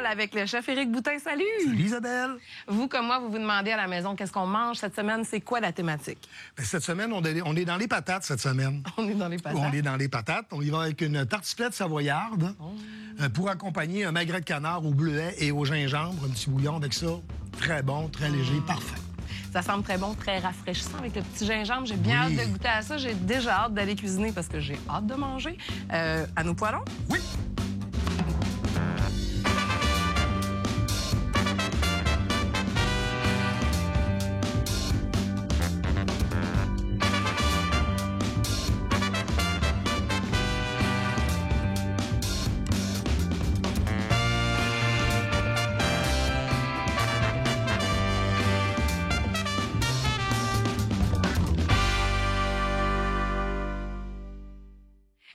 Noël avec le chef Éric Boutin. Salut! Salut Isabelle! Vous, comme moi, vous vous demandez à la maison qu'est-ce qu'on mange cette semaine. C'est quoi la thématique? Bien, cette semaine, on est dans les patates cette semaine. On est dans les patates. On est dans les patates. On y va avec une tartiflette savoyarde pour accompagner un magret de canard au bleuet et au gingembre. Un petit bouillon avec ça. Très bon, très léger, parfait. Ça semble très bon, très rafraîchissant avec le petit gingembre. J'ai bien hâte de goûter à ça. J'ai déjà hâte d'aller cuisiner parce que j'ai hâte de manger. À nos poêlons? Oui!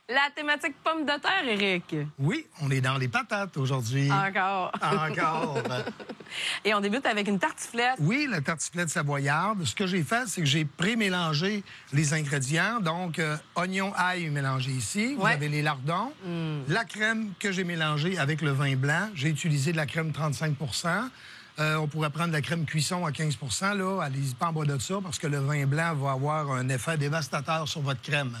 La thématique pomme de terre, Éric. Oui, on est dans les patates aujourd'hui. Encore. Encore. Et on débute avec une tartiflette. Oui, la tartiflette savoyarde. Ce que j'ai fait, c'est que j'ai pré-mélangé les ingrédients. Donc, oignon, ail mélangé ici. Vous avez les lardons. La crème que j'ai mélangée avec le vin blanc. J'ai utilisé de la crème 35 on pourrait prendre de la crème cuisson à 15 là. Allez-y pas en bas de ça parce que le vin blanc va avoir un effet dévastateur sur votre crème.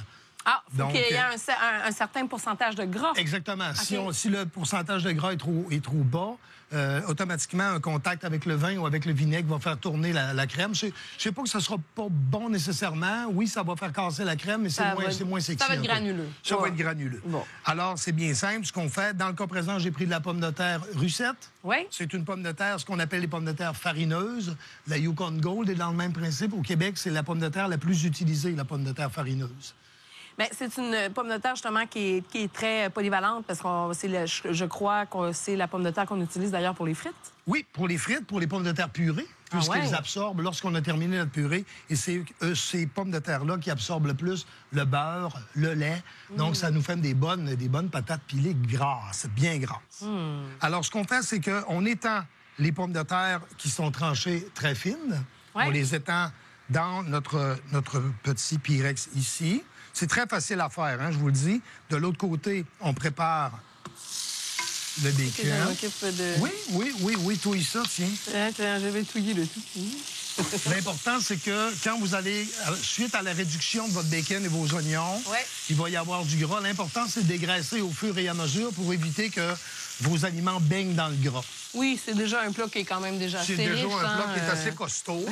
Ah, il faut qu'il y ait un certain pourcentage de gras. Exactement. Okay. Si le pourcentage de gras est trop bas, automatiquement, un contact avec le vin ou avec le vinaigre va faire tourner la crème. Je sais pas que ça sera pas bon nécessairement. Oui, ça va faire casser la crème, mais c'est moins sexy. Ça va être granuleux. Ça va être granuleux. Bon. Alors, c'est bien simple. Ce qu'on fait, dans le cas présent, j'ai pris de la pomme de terre Russette. Oui. C'est une pomme de terre, ce qu'on appelle les pommes de terre farineuses. La Yukon Gold est dans le même principe. Au Québec, c'est la pomme de terre la plus utilisée, la pomme de terre farineuse. Bien, c'est une pomme de terre, justement, qui est très polyvalente parce que je crois que c'est la pomme de terre qu'on utilise d'ailleurs pour les frites. Oui, pour les frites, pour les pommes de terre purées, puisqu'elles absorbent lorsqu'on a terminé notre purée. Et c'est ces pommes de terre-là qui absorbent le plus le beurre, le lait. Donc, ça nous fait des bonnes patates pilées grasses, bien grasses. Alors, ce qu'on fait, c'est qu'on étend les pommes de terre qui sont tranchées très fines. On les étend dans notre petit Pyrex ici. C'est très facile à faire, hein, je vous le dis. De l'autre côté, on prépare le bacon. Oui, touille ça, tiens. J'avais touillé le tout. L'important, c'est que quand vous allez, suite à la réduction de votre bacon et vos oignons, il va y avoir du gras. L'important, c'est de dégraisser au fur et à mesure pour éviter que vos aliments baignent dans le gras. Oui, c'est déjà un plat qui est quand même déjà assez riche. C'est déjà un plat qui est assez costaud.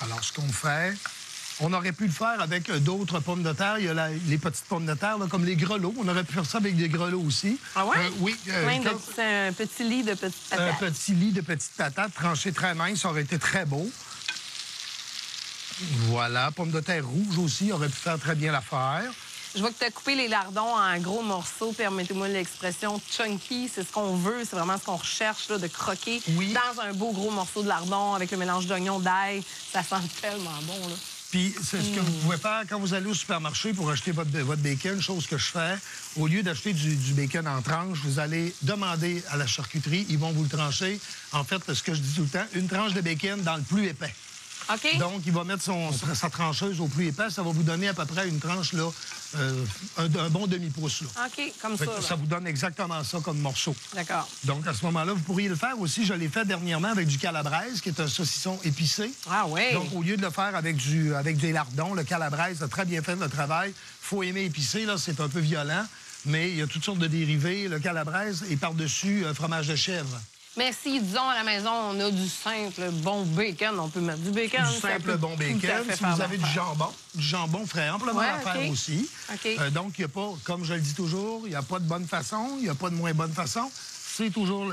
Alors, ce qu'on fait... On aurait pu le faire avec d'autres pommes de terre. Il y a les petites pommes de terre, là, comme les grelots. On aurait pu faire ça avec des grelots aussi. Ah ouais? Oui. Un petit lit de petites patates. Un petit lit de petites patates tranchées très minces. Ça aurait été très beau. Voilà. Pommes de terre rouges aussi. Aurait pu faire très bien l'affaire. Je vois que tu as coupé les lardons en gros morceaux. Permettez-moi l'expression chunky. C'est ce qu'on veut. C'est vraiment ce qu'on recherche, là, de croquer dans un beau gros morceau de lardon avec le mélange d'oignon, d'ail. Ça sent tellement bon, là. Puis, c'est ce que vous pouvez faire quand vous allez au supermarché pour acheter votre bacon, chose que je fais. Au lieu d'acheter du bacon en tranches, vous allez demander à la charcuterie, ils vont vous le trancher. En fait, ce que je dis tout le temps, une tranche de bacon dans le plus épais. OK. Donc, il va mettre sa trancheuse au plus épais. Ça va vous donner à peu près une tranche, là, un bon demi-pouce. Là. OK, comme ça. Ça vous donne exactement ça comme morceau. D'accord. Donc, à ce moment-là, vous pourriez le faire aussi. Je l'ai fait dernièrement avec du calabraise, qui est un saucisson épicé. Ah oui. Donc, au lieu de le faire avec des lardons, le calabraise a très bien fait le travail. Il faut aimer épicé, là, c'est un peu violent. Mais il y a toutes sortes de dérivés. Le calabraise et par-dessus, fromage de chèvre. Mais si, disons, à la maison, on a du simple bon bacon, on peut mettre du bacon. Du simple bon bacon. Si vous avez du jambon ferait amplement l'affaire aussi. Okay. Donc, il n'y a pas, comme je le dis toujours, il n'y a pas de bonne façon, il n'y a pas de moins bonne façon. C'est toujours,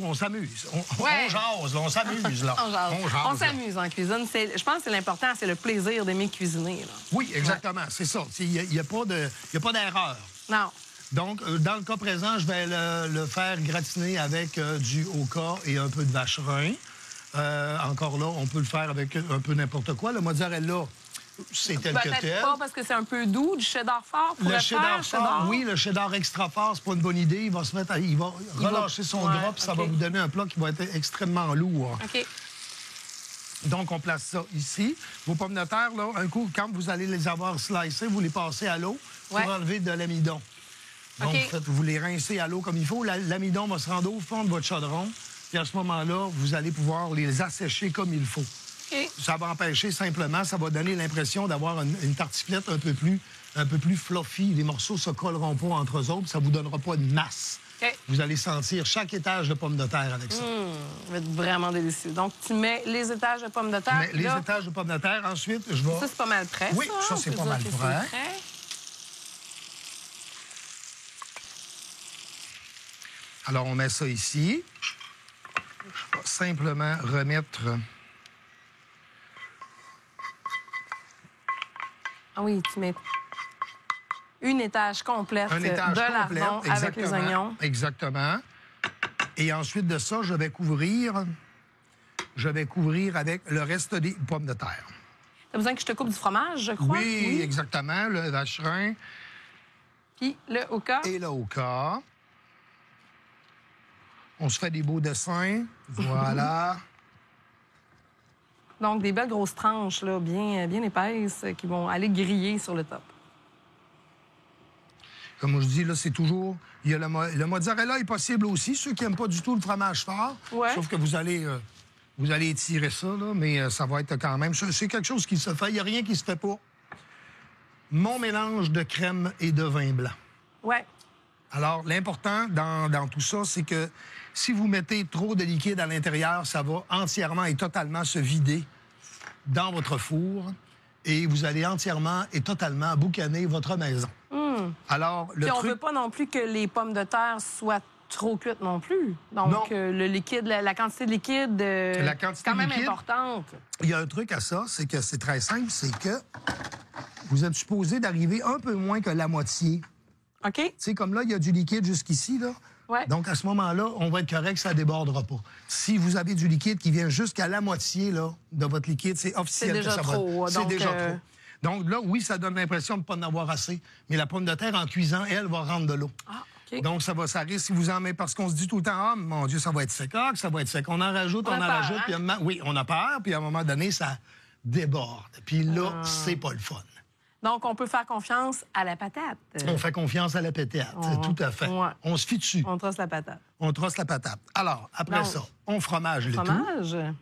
on s'amuse. On jase, là, on s'amuse, là. On s'amuse en cuisine. Je pense que c'est l'important, c'est le plaisir d'aimer cuisiner, là. Oui, exactement, c'est ça. Il n'y a pas d'erreur. Non. Donc, dans le cas présent, je vais le faire gratiner avec du oca et un peu de vacherin. Encore là, on peut le faire avec un peu n'importe quoi. Le mozzarella, c'est tel que tel. Peut-être pas parce que c'est un peu doux, du cheddar fort pour le cheddar fort. Oui, le cheddar extra fort, c'est pas une bonne idée. Il va relâcher son gras, puis ça va vous donner un plat qui va être extrêmement lourd. OK. Donc, on place ça ici. Vos pommes de terre, là, un coup, quand vous allez les avoir slicées, vous les passez à l'eau pour enlever de l'amidon. Donc, vous les rincez à l'eau comme il faut. L'amidon va se rendre au fond de votre chaudron. Puis à ce moment-là, vous allez pouvoir les assécher comme il faut. Okay. Ça va empêcher simplement, ça va donner l'impression d'avoir une tartiflette un peu plus fluffy. Les morceaux ne se colleront pas entre eux autres. Ça ne vous donnera pas de masse. Okay. Vous allez sentir chaque étage de pommes de terre avec ça. Ça va être vraiment délicieux. Donc, tu mets les étages de pommes de terre. Les étages de pommes de terre. Ensuite, je vais... Ça, c'est pas mal prêt, oui, ça, c'est pas mal prêt. Alors, on met ça ici. Je vais simplement remettre... Ah oui, tu mets une étage complète de lardon avec les oignons. Exactement. Et ensuite de ça, je vais couvrir avec le reste des pommes de terre. Tu as besoin que je te coupe du fromage, je crois? Oui, exactement. Le vacherin. Puis le oka. Et le oka. On se fait des beaux dessins. Voilà. Donc, des belles grosses tranches, là, bien épaisses, qui vont aller griller sur le top. Comme je dis, là, c'est toujours... Il y a le mozzarella est possible aussi, ceux qui n'aiment pas du tout le fromage fort. Ouais. Sauf que vous allez étirer ça, là, mais ça va être quand même... C'est quelque chose qui se fait. Il n'y a rien qui se fait pas. Mon mélange de crème et de vin blanc. Ouais. Alors, l'important dans tout ça, c'est que si vous mettez trop de liquide à l'intérieur, ça va entièrement et totalement se vider dans votre four et vous allez entièrement et totalement boucaner votre maison. Alors, Puis on veut pas non plus que les pommes de terre soient trop cuites non plus. Donc, le liquide, la quantité de liquide, c'est quand même importante. Il y a un truc à ça, c'est que c'est très simple, c'est que vous êtes supposé d'arriver un peu moins que la moitié. OK. Tu sais, comme là, il y a du liquide jusqu'ici, là. Ouais. Donc, à ce moment-là, on va être correct, ça ne débordera pas. Si vous avez du liquide qui vient jusqu'à la moitié là, de votre liquide, c'est officiel que ça va. C'est déjà trop. Donc là, oui, ça donne l'impression de ne pas en avoir assez. Mais la pomme de terre, en cuisant, elle, va rendre de l'eau. Ah, OK. Donc, ça risque si vous en mettez... Parce qu'on se dit tout le temps, ah, mon Dieu, ça va être sec. Ah, que ça va être sec. On en rajoute, on en rajoute. Hein? Puis, oui, on a peur. Puis, à un moment donné, ça déborde. Puis là, c'est pas le fun. Donc, on peut faire confiance à la patate. On fait confiance à la patate, tout à fait. Ouais. On se fie dessus. On trosse la patate. On trosse la patate. Alors, après ça, on fromage le tout.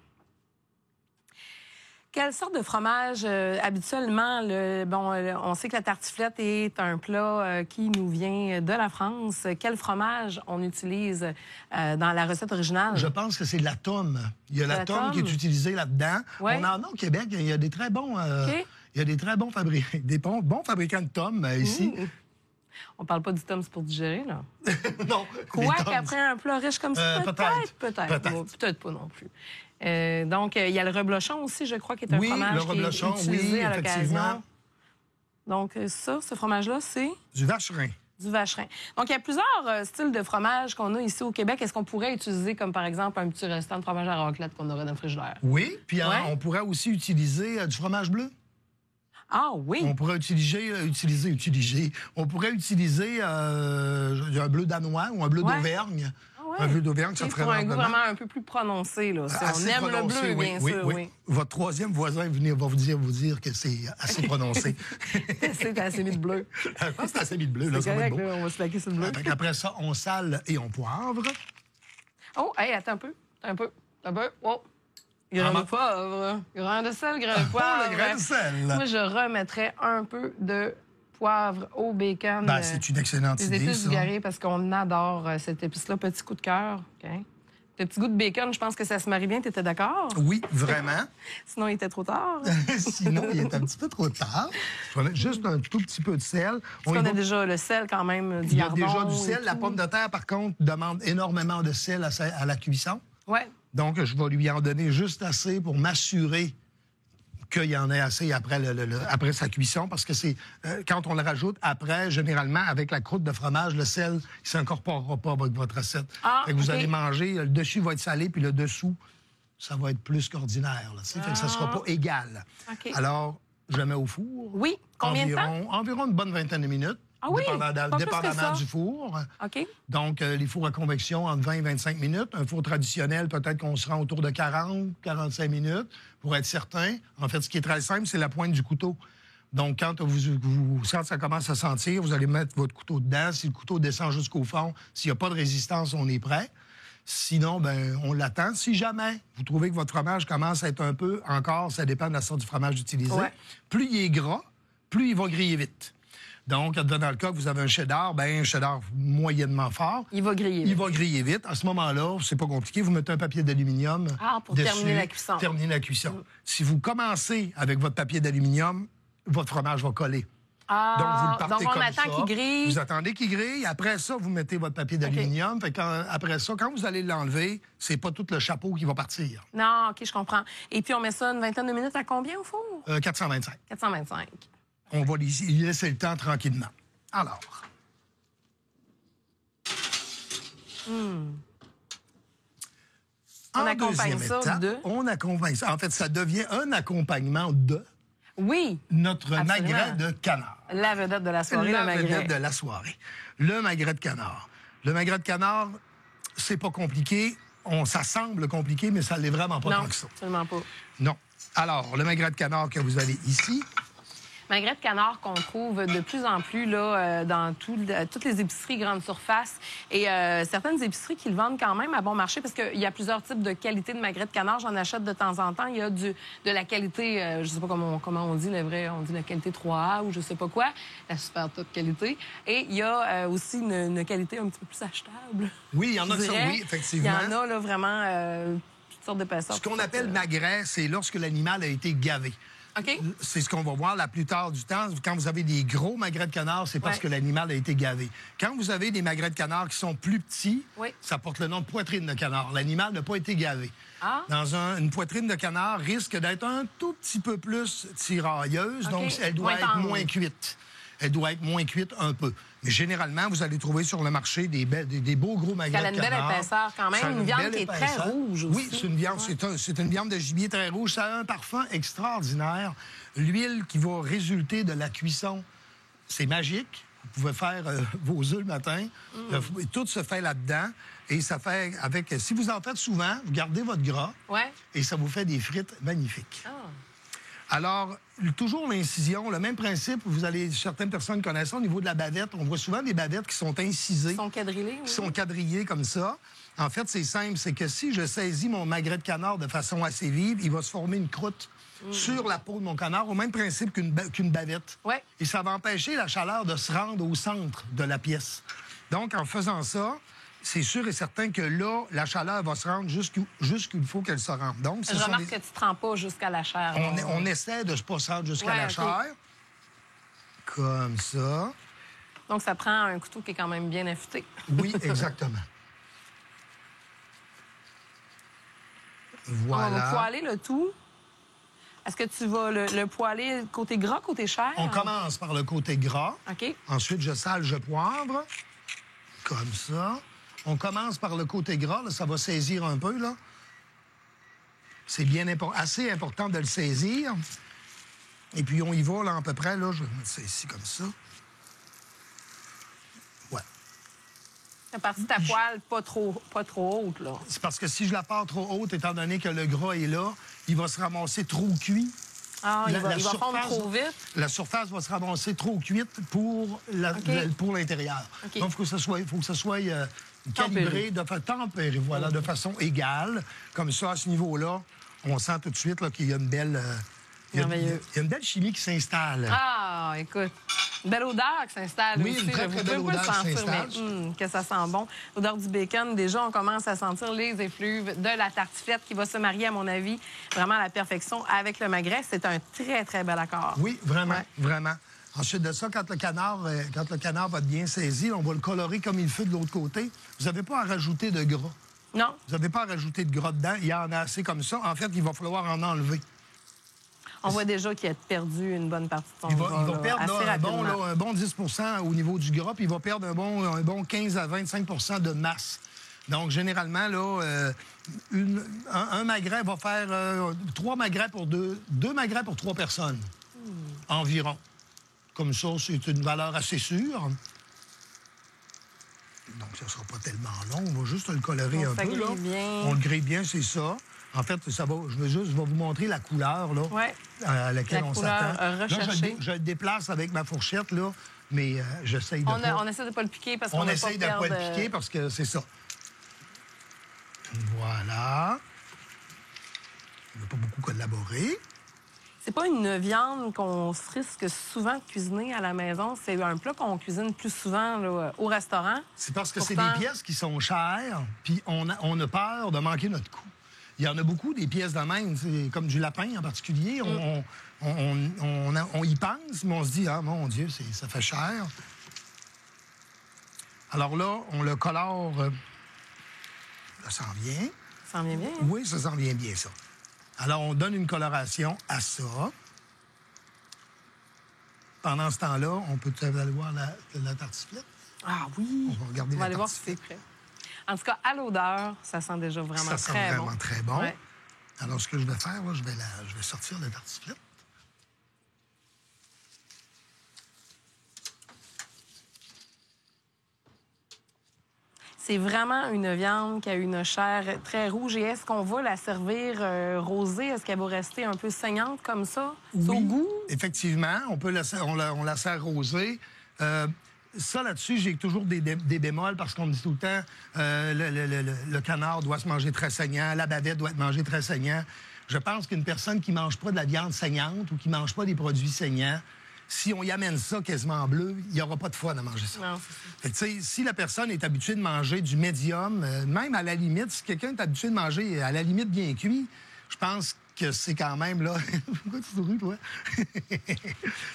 Quelle sorte de fromage, habituellement, on sait que la tartiflette est un plat qui nous vient de la France. Quel fromage on utilise dans la recette originale? Je pense que c'est de la tome. Il y a la tome qui est utilisée là-dedans. Ouais. On en a au Québec. Il y a des très bons... Il y a des très bons bons fabricants de tomes ici. On parle pas du tome pour digérer, là. Non. Quoi qu'après un plat riche comme ça, peut-être. Peut-être pas non plus. Donc, il y a le reblochon aussi, je crois, qui est un fromage qui est utilisé à l'occasion. Donc, ce fromage-là, c'est... Du vacherin. Du vacherin. Donc, il y a plusieurs styles de fromage qu'on a ici au Québec. Est-ce qu'on pourrait utiliser, comme par exemple, un petit restant de fromage à raclette qu'on aurait dans le frigidaire? Oui, puis on pourrait aussi utiliser du fromage bleu. Ah oui? On pourrait utiliser on pourrait utiliser un bleu danois ou un bleu d'Auvergne. Un bleu d'Auvergne, ça ferait un goût vraiment un peu plus prononcé, là. Si on aime le bleu, bien sûr, oui. Votre troisième voisin va vous dire que c'est assez prononcé. C'est assez mis de bleu. Je pense que c'est assez mis de bleu. Là, c'est correct, là, on va se plaquer sur le bleu. Après ça, on sale et on poivre. Oh, hey, attends un peu. Oh. Grain de poivre, grain de sel, grain de poivre. Oh, le grain de sel. Moi, je remettrais un peu de poivre au bacon. C'est une excellente idée, des épices du Garé, parce qu'on adore cette épice-là. Petit coup de cœur. Okay. Le petit goût de bacon, je pense que ça se marie bien. T'étais d'accord? Oui, vraiment. Sinon, il était trop tard. Sinon, il est un petit peu trop tard. Je vais mettre juste un tout petit peu de sel. On a déjà le sel quand même du lardon. Il y a déjà du sel. La pomme de terre, par contre, demande énormément de sel à la cuisson. Oui. Donc, je vais lui en donner juste assez pour m'assurer qu'il y en ait assez après, après sa cuisson, parce que c'est quand on le rajoute après, généralement, avec la croûte de fromage, le sel ne s'incorporera pas avec votre recette. Fait que vous allez manger, le dessus va être salé, puis le dessous, ça va être plus qu'ordinaire. Fait que ça ne sera pas égal. Okay. Alors, je le mets au four. Oui. Combien de temps? Environ une bonne vingtaine de minutes. Ah oui? Dépendamment du four. OK. Donc, les fours à convection, entre 20 et 25 minutes. Un four traditionnel, peut-être qu'on se rend autour de 40, 45 minutes, pour être certain. En fait, ce qui est très simple, c'est la pointe du couteau. Donc, quand quand ça commence à sentir, vous allez mettre votre couteau dedans. Si le couteau descend jusqu'au fond, s'il n'y a pas de résistance, on est prêt. Sinon, on l'attend. Si jamais vous trouvez que votre fromage commence à être un peu, encore, ça dépend de la sorte du fromage utilisé, plus il est gras, plus il va griller vite. Donc, dans le cas que vous avez un cheddar moyennement fort. Il va griller vite. Il va griller vite. À ce moment-là, c'est pas compliqué. Vous mettez un papier d'aluminium pour dessus, terminer la cuisson. Terminer la cuisson. Si vous commencez avec votre papier d'aluminium, votre fromage va coller. Donc, vous le partez on attend qu'il grille. Vous attendez qu'il grille. Après ça, vous mettez votre papier d'aluminium. Fait après ça, quand vous allez l'enlever, c'est pas tout le chapeau qui va partir. Non, OK, je comprends. Et puis, on met ça une vingtaine de minutes à combien au four? 425. 425. On va y laisser le temps tranquillement. Alors. On accompagne ça de... On accompagne ça. En fait, ça devient un accompagnement de... Oui. Notre magret de canard. La vedette de la soirée, le magret. La vedette de la soirée. Le magret de canard. Le magret de canard, c'est pas compliqué. Ça semble compliqué, mais ça l'est vraiment pas tant que ça. Non, absolument pas. Non. Alors, le magret de canard que vous avez ici... Magret de canard qu'on trouve de plus en plus là, dans toutes les épiceries grande surface et certaines épiceries qui le vendent quand même à bon marché parce qu'il y a plusieurs types de qualité de magret de canard. J'en achète de temps en temps. Il y a de la qualité, je sais pas comment on dit le vrai, on dit la qualité 3A ou je sais pas quoi, la super top qualité. Et il y a aussi une qualité un petit peu plus achetable. Oui, il y en a qui sont, oui, effectivement. Il y en a là, vraiment toutes sortes d'épaisseurs. Ce qu'on appelle magret, c'est lorsque l'animal a été gavé. Okay. C'est ce qu'on va voir la plupart du temps. Quand vous avez des gros magrets de canard, c'est parce que l'animal a été gavé. Quand vous avez des magrets de canard qui sont plus petits, ça porte le nom de poitrine de canard. L'animal n'a pas été gavé. Une poitrine de canard risque d'être un tout petit peu plus tirailleuse, donc elle doit être moins cuite. Elle doit être moins cuite un peu. Mais généralement, vous allez trouver sur le marché des beaux gros magrets de canard. Ça a une belle épaisseur quand même, une viande qui est très rouge aussi. Oui, c'est une viande, c'est une viande de gibier très rouge. Ça a un parfum extraordinaire. L'huile qui va résulter de la cuisson, c'est magique. Vous pouvez faire vos œufs le matin. Tout se fait là-dedans. Et ça fait avec... Si vous en faites souvent, vous gardez votre gras. Et ça vous fait des frites magnifiques. Alors, toujours l'incision, le même principe, certaines personnes connaissent ça au niveau de la bavette. On voit souvent des bavettes qui sont incisées. Qui sont quadrillées, Qui sont quadrillées comme ça. En fait, c'est simple, c'est que si je saisis mon magret de canard de façon assez vive, il va se former une croûte sur la peau de mon canard, au même principe qu'une bavette. Et ça va empêcher la chaleur de se rendre au centre de la pièce. Donc, en faisant ça, c'est sûr et certain que là, la chaleur va se rendre jusqu'il faut qu'elle se rende. Donc, je remarque que tu ne te rends pas jusqu'à la chair. On essaie de ne pas se rendre jusqu'à la chair. Comme ça. Donc, ça prend un couteau qui est quand même bien affûté. Oui, exactement. Voilà. On va poêler le tout. Est-ce que tu vas le poêler côté gras, côté chair? On commence par le côté gras. OK. Ensuite, je sale, je poivre. Comme ça. On commence par le côté gras, là, ça va saisir un peu, là. C'est assez important de le saisir. Et puis, on y va, là, à peu près, là. Je vais mettre ça ici, comme ça. Ouais. C'est parti ta poêle pas trop haute, là. C'est parce que si je la pars trop haute, étant donné que le gras est là, il va se ramasser trop cuit. Il va fondre trop vite. La surface va se ramasser trop cuite pour l'intérieur. Donc, il faut que ça soit calibré, tempéré, voilà, de façon égale. Comme ça, à ce niveau-là, on sent tout de suite qu'il y a une belle... Il y a une belle chimie qui s'installe. Ah, écoute, une belle odeur qui s'installe aussi. Oui, une très belle odeur qui s'installe. Que ça sent bon. L'odeur du bacon, déjà, on commence à sentir les effluves de la tartiflette qui va se marier, à mon avis, vraiment à la perfection avec le magret. C'est un très, très bel accord. Oui, vraiment, vraiment. Ensuite de ça, quand le canard va être bien saisi, on va le colorer comme il fait de l'autre côté. Vous n'avez pas à rajouter de gras. Non. Vous n'avez pas à rajouter de gras dedans. Il y en a assez comme ça. En fait, il va falloir en enlever. On voit déjà qu'il a perdu une bonne partie de son gras. Il va perdre un bon 10 au niveau du gras, puis il va perdre un bon 15 à 25 de masse. Donc, généralement, là, un magret va faire 3 magrets pour 2 magrets pour 3 personnes, environ. Comme ça, c'est une valeur assez sûre. Donc, ça ne sera pas tellement long. On va juste le colorer un peu. Là. Bien. On le grille bien, c'est ça. En fait, ça va, je vais vous montrer la couleur là, à laquelle on s'attend. Là, je le déplace avec ma fourchette, là, mais j'essaye de on essaie de ne pas le piquer parce qu'on On essaye de ne pas le piquer parce que c'est ça. Voilà. On ne va pas beaucoup collaborer. C'est pas une viande qu'on se risque souvent de cuisiner à la maison. C'est un plat qu'on cuisine plus souvent là, au restaurant. C'est parce que c'est des pièces qui sont chères, puis on a peur de manquer notre coup. Il y en a beaucoup, des pièces de même, comme du lapin en particulier. On y pense, mais on se dit, ah mon Dieu, ça fait cher. Alors là, on le colore. Ça sent bien. Ça sent bien bien? Oui, ça sent bien bien, ça. Alors, on donne une coloration à ça. Pendant ce temps-là, on peut aller voir la tartiflette. Ah oui! On va regarder aller voir si c'est prêt. En tout cas, à l'odeur, ça sent déjà vraiment très bon. Ça sent vraiment très bon. Ouais. Alors, ce que je vais faire, là, je vais sortir la tartiflette. C'est vraiment une viande qui a une chair très rouge. Et est-ce qu'on va la servir rosée? Est-ce qu'elle va rester un peu saignante comme ça? Oui, au goût? Effectivement. On la sert rosée. Ça, là-dessus, j'ai toujours des bémols parce qu'on me dit tout le temps le canard doit se manger très saignant, la bavette doit être mangée très saignant. Je pense qu'une personne qui ne mange pas de la viande saignante ou qui ne mange pas des produits saignants, si on y amène ça quasiment bleu, il n'y aura pas de fun à manger ça. Non, c'est ça. Si la personne est habituée de manger du médium, même à la limite, si quelqu'un est habitué de manger à la limite bien cuit, je pense que c'est quand même, là... Pourquoi tu souris, toi?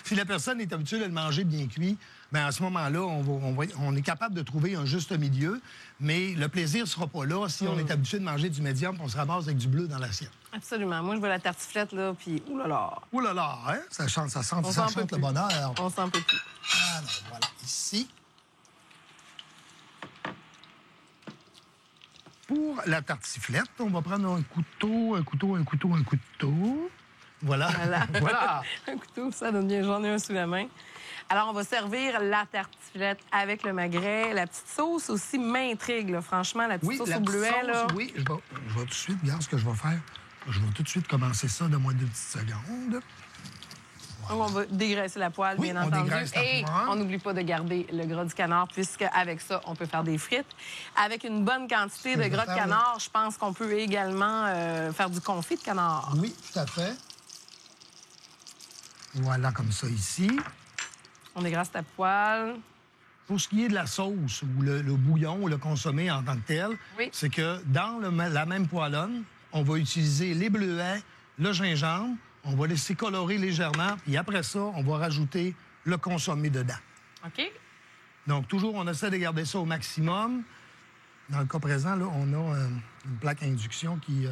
Si la personne est habituée de le manger bien cuit, bien, à ce moment-là, on est capable de trouver un juste milieu, mais le plaisir ne sera pas là si on est habitué de manger du médium et on se ramasse avec du bleu dans l'assiette. Absolument. Moi, je veux la tartiflette, là, puis oulala. Oulala, hein? Ça chante le bonheur. On s'en peut plus. Alors, voilà, ici. Pour la tartiflette, on va prendre un couteau. Voilà. Voilà. Un couteau, ça donne bien. J'en ai un sous la main. Alors, on va servir la tartiflette avec le magret. La petite sauce aussi m'intrigue, là. Franchement, la petite sauce au bleuet, là. Oui, je vais tout de suite, regarde ce que je vais faire. Je vais tout de suite commencer ça de moins de 2 petites secondes. Voilà. On va dégraisser la poêle, bien entendu. Et on n'oublie pas de garder le gras du canard, puisqu'avec ça, on peut faire des frites. Avec une bonne quantité de gras de canard, je pense qu'on peut également faire du confit de canard. Oui, tout à fait. Voilà, comme ça, ici. On dégraisse la poêle. Pour ce qui est de la sauce ou le bouillon ou le consommé en tant que tel, c'est que dans la même poêlonne, on va utiliser les bleuets, le gingembre, on va laisser colorer légèrement, puis après ça, on va rajouter le consommé dedans. OK. Donc, toujours, on essaie de garder ça au maximum. Dans le cas présent, là, on a une plaque à induction qui n'est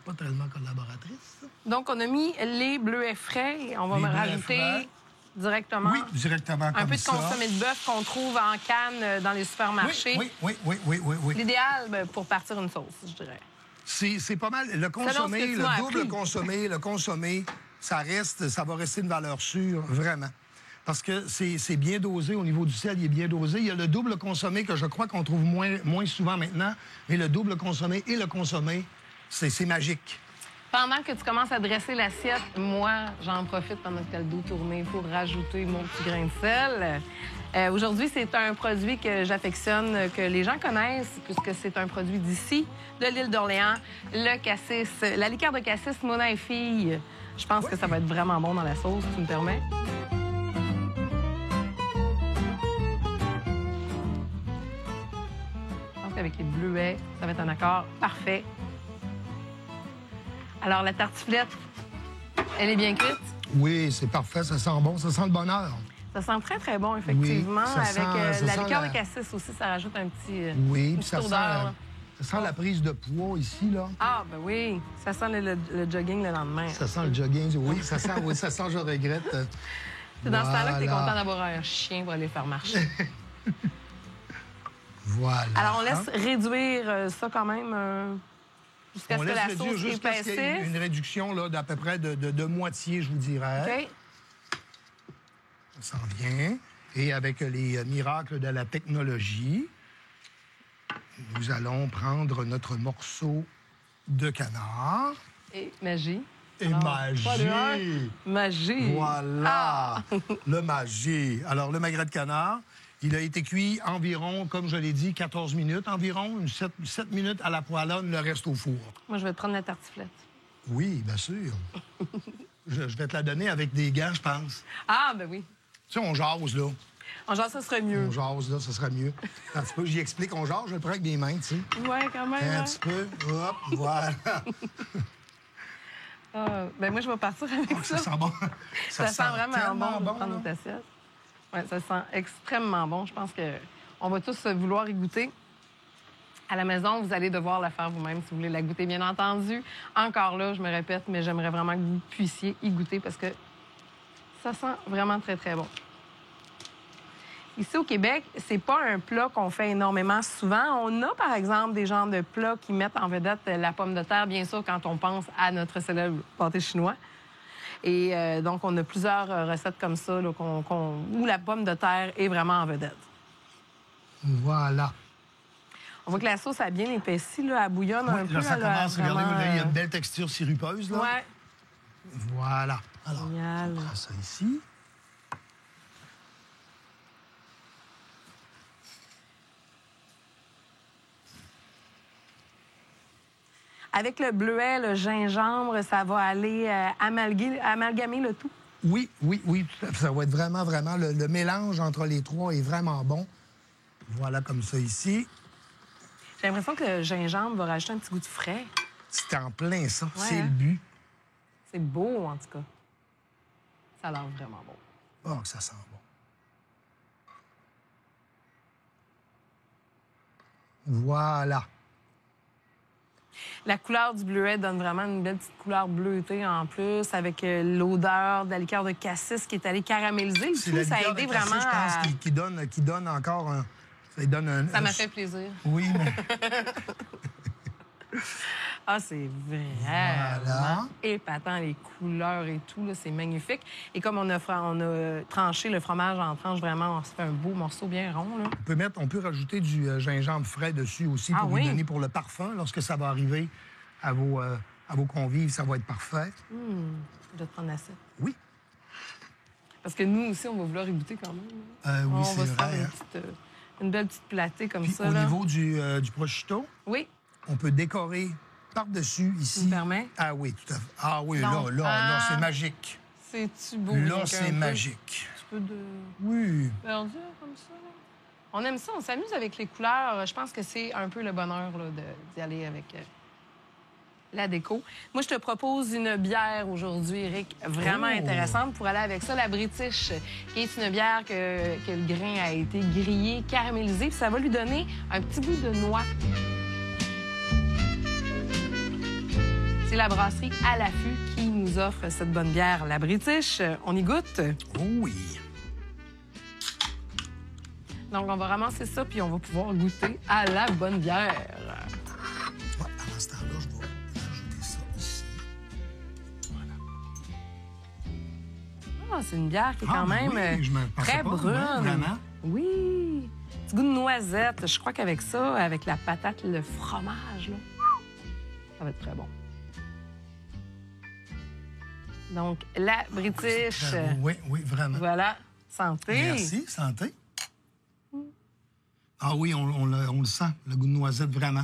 pas tellement collaboratrice. Donc, on a mis les bleuets frais et on va rajouter directement. Oui, directement comme ça. Un peu de consommé de bœuf qu'on trouve en canne dans les supermarchés. Oui. L'idéal pour partir une sauce, je dirais. C'est pas mal. Le consommé, le double consommé, ça va rester une valeur sûre, vraiment. Parce que c'est bien dosé au niveau du sel, il est bien dosé. Il y a le double consommé que je crois qu'on trouve moins souvent maintenant, mais le double consommé et le consommé, c'est magique. Pendant que tu commences à dresser l'assiette, moi, j'en profite pendant que tu as le dos tourné pour rajouter mon petit grain de sel. Aujourd'hui, c'est un produit que j'affectionne, que les gens connaissent, puisque c'est un produit d'ici, de l'île d'Orléans, le cassis, la liqueur de cassis Mona et Fille. Je pense que ça va être vraiment bon dans la sauce, si tu me permets. Je pense qu'avec les bleuets, ça va être un accord parfait. Alors, la tartiflette, elle est bien cuite? Oui, c'est parfait. Ça sent bon. Ça sent le bonheur. Ça sent très, très bon, effectivement. Oui, avec la liqueur de cassis aussi, ça rajoute un petit oui, puis ça sent la prise de poids ici, là. Ah, ben oui. Ça sent le jogging le lendemain. Ça sent le jogging, oui. Ça sent je regrette. C'est dans ce temps-là que tu es content d'avoir un chien pour aller faire marcher. Voilà. Alors, on laisse réduire ça quand même... jusqu'à ce que la sauce épaississe. Qu'il y ait une réduction là, d'à peu près de moitié, je vous dirais. OK. Ça s'en vient. Et avec les miracles de la technologie, nous allons prendre notre morceau de canard. Et magie. Et magie! Magie! Voilà! Le magie. Alors, le magret de canard, il a été cuit environ, comme je l'ai dit, 14 minutes environ, 7 minutes à la poêlonne, le reste au four. Moi, je vais te prendre la tartiflette. Oui, bien sûr. je vais te la donner avec des gants, je pense. Ah, ben oui. Tu sais, on jase, là. On jase, ça serait mieux. On jase, là, ça serait mieux. Un petit peu, j'y explique, on jase, je le prends avec mes mains, tu sais. Oui, quand même. Un petit peu, hop, voilà. Ben moi, je vais partir avec ça. Ça sent bon. Ça sent vraiment bon. Je vais prendre notre assiette. Oui, ça sent extrêmement bon. Je pense qu'on va tous vouloir y goûter. À la maison, vous allez devoir la faire vous-même si vous voulez la goûter, bien entendu. Encore là, je me répète, mais j'aimerais vraiment que vous puissiez y goûter parce que ça sent vraiment très, très bon. Ici, au Québec, c'est pas un plat qu'on fait énormément souvent. On a, par exemple, des genres de plats qui mettent en vedette la pomme de terre, bien sûr, quand on pense à notre célèbre pâté chinois. Et donc, on a plusieurs recettes comme ça là, où la pomme de terre est vraiment en vedette. Voilà. On voit que la sauce a bien épaissi, là, elle bouillonne un peu. Là, ça commence, vraiment... regardez, là, il y a une belle texture sirupeuse. Là. Ouais. Voilà. Alors, génial. On prend ça ici. Avec le bleuet, le gingembre, ça va aller amalgamer le tout? Oui. Ça va être vraiment, le mélange entre les trois est vraiment bon. Voilà, comme ça ici. J'ai l'impression que le gingembre va rajouter un petit goût de frais. C'est en plein ça. Ouais, c'est le but. C'est beau, en tout cas. Ça a l'air vraiment bon. Oh, que ça sent bon. Voilà. La couleur du bleuet donne vraiment une belle petite couleur bleutée en plus, avec l'odeur de la liqueur de cassis qui est allée caraméliser. Tout, ça a aidé vraiment je pense, qui donne encore un... Ça m'a fait plaisir. Oui, mais... Ah, c'est vraiment épatant, les couleurs et tout, c'est magnifique. Et comme on a tranché le fromage en tranches, vraiment, ça fait un beau morceau bien rond. Là. On peut rajouter du gingembre frais dessus aussi pour lui donner pour le parfum. Lorsque ça va arriver à vos convives, ça va être parfait. Je vais te prendre l'assiette. Oui. Parce que nous aussi, on va vouloir y goûter quand même. Oui, c'est vrai. On va se faire une belle petite platée comme ça. Au niveau du prosciutto, oui. On peut décorer par-dessus ici. Tu me permets? Ah oui, tout à fait. Ah oui, donc, là, c'est magique. C'est-tu beau? Là, c'est magique. Un petit peu de... Oui. verdure comme ça. On aime ça, on s'amuse avec les couleurs. Je pense que c'est un peu le bonheur d'y aller avec la déco. Moi, je te propose une bière aujourd'hui, Éric, vraiment intéressante pour aller avec ça. La British, qui est une bière que le grain a été grillé, caramélisé, puis ça va lui donner un petit goût de noix. C'est la brasserie à l'affût qui nous offre cette bonne bière, la British. On y goûte? Oh oui. Donc, on va ramasser ça, puis on va pouvoir goûter à la bonne bière. Ouais, pendant ce temps-là, je vais ajouter ça ici. Voilà. Ah, c'est une bière qui est quand même très brune. Vraiment? Oui. Petit goût de noisette. Je crois qu'avec ça, avec la patate, le fromage, là, ça va être très bon. Donc, la British. Oui, vraiment. Voilà. Santé. Merci, santé. Ah oui, on le sent, le goût de noisette, vraiment.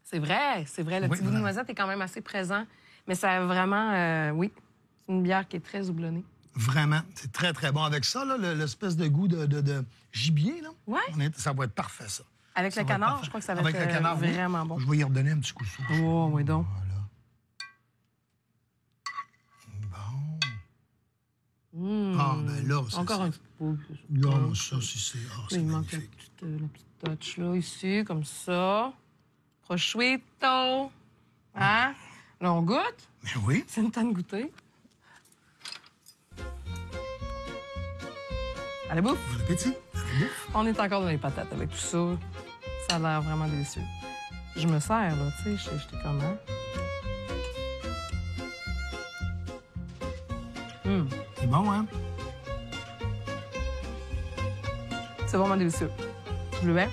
C'est vrai. Le petit goût de noisette est quand même assez présent. Mais ça a vraiment, c'est une bière qui est très houblonnée. Vraiment. C'est très, très bon. Avec ça, l'espèce de goût de gibier, là, ça va être parfait, ça. Avec le canard, je crois que ça va être vraiment bon. Je vais y redonner un petit coup de souffle. Oh, oui donc. Voilà. Ah, ben là, c'est encore ça. un petit peu. Là, ça, c'est il manque magnifique. la petite touch, là, ici, comme ça. Prosciutto. Hein? Là, on goûte. Mais oui. C'est le temps de goûter. À la bouffe. Bon appétit. À la bouffe. On est encore dans les patates avec tout ça. Ça a l'air vraiment délicieux. Je me sers, là, tu sais, j'étais comment? C'est bon, hein? C'est vraiment délicieux. Bleuet.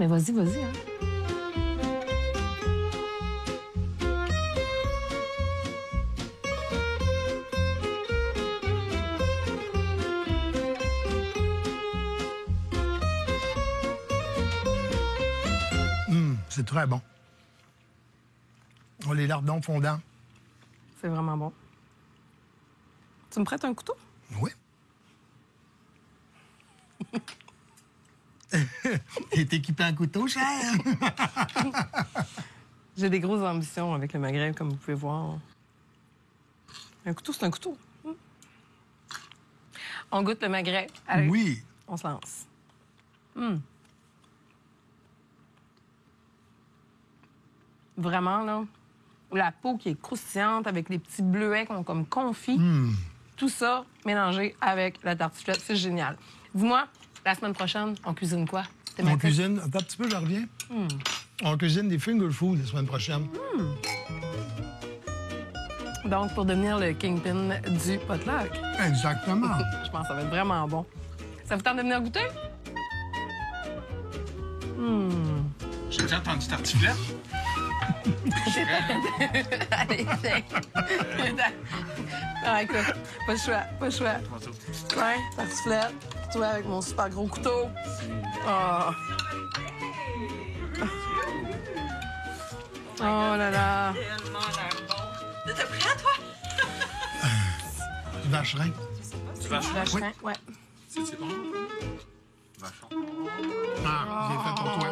Mais vas-y, vas-y, hein. C'est très bon. Oh, les lardons fondants. C'est vraiment bon. Tu me prêtes un couteau? Oui. T'es équipé en couteau, cher? J'ai des grosses ambitions avec le magret, comme vous pouvez voir. Un couteau, c'est un couteau. On goûte le magret. Allez, Oui. on se lance. Vraiment, là, la peau qui est croustillante avec les petits bleuets qu'on comme confit. Tout ça mélangé avec la tartiflette, c'est génial. Dis-moi, la semaine prochaine, on cuisine quoi? On cuisine... Attends un petit peu, je reviens. On cuisine des finger food la semaine prochaine. Donc, pour devenir le kingpin du potluck. Exactement. Je pense que ça va être vraiment bon. Ça vous tente de venir goûter? J'ai déjà entendu tartiflette. Allez, tiens. Ah, écoute, pas le choix, pas le choix. Ouais, tartiflette. Toi, avec mon super gros couteau. Oh. Oh là là. Tellement l'air bon. T'es prêt, toi? Du vacherin. Du vachon. Vacherin, ouais. C'est bon? Vachon. Ah, j'ai fait pour toi.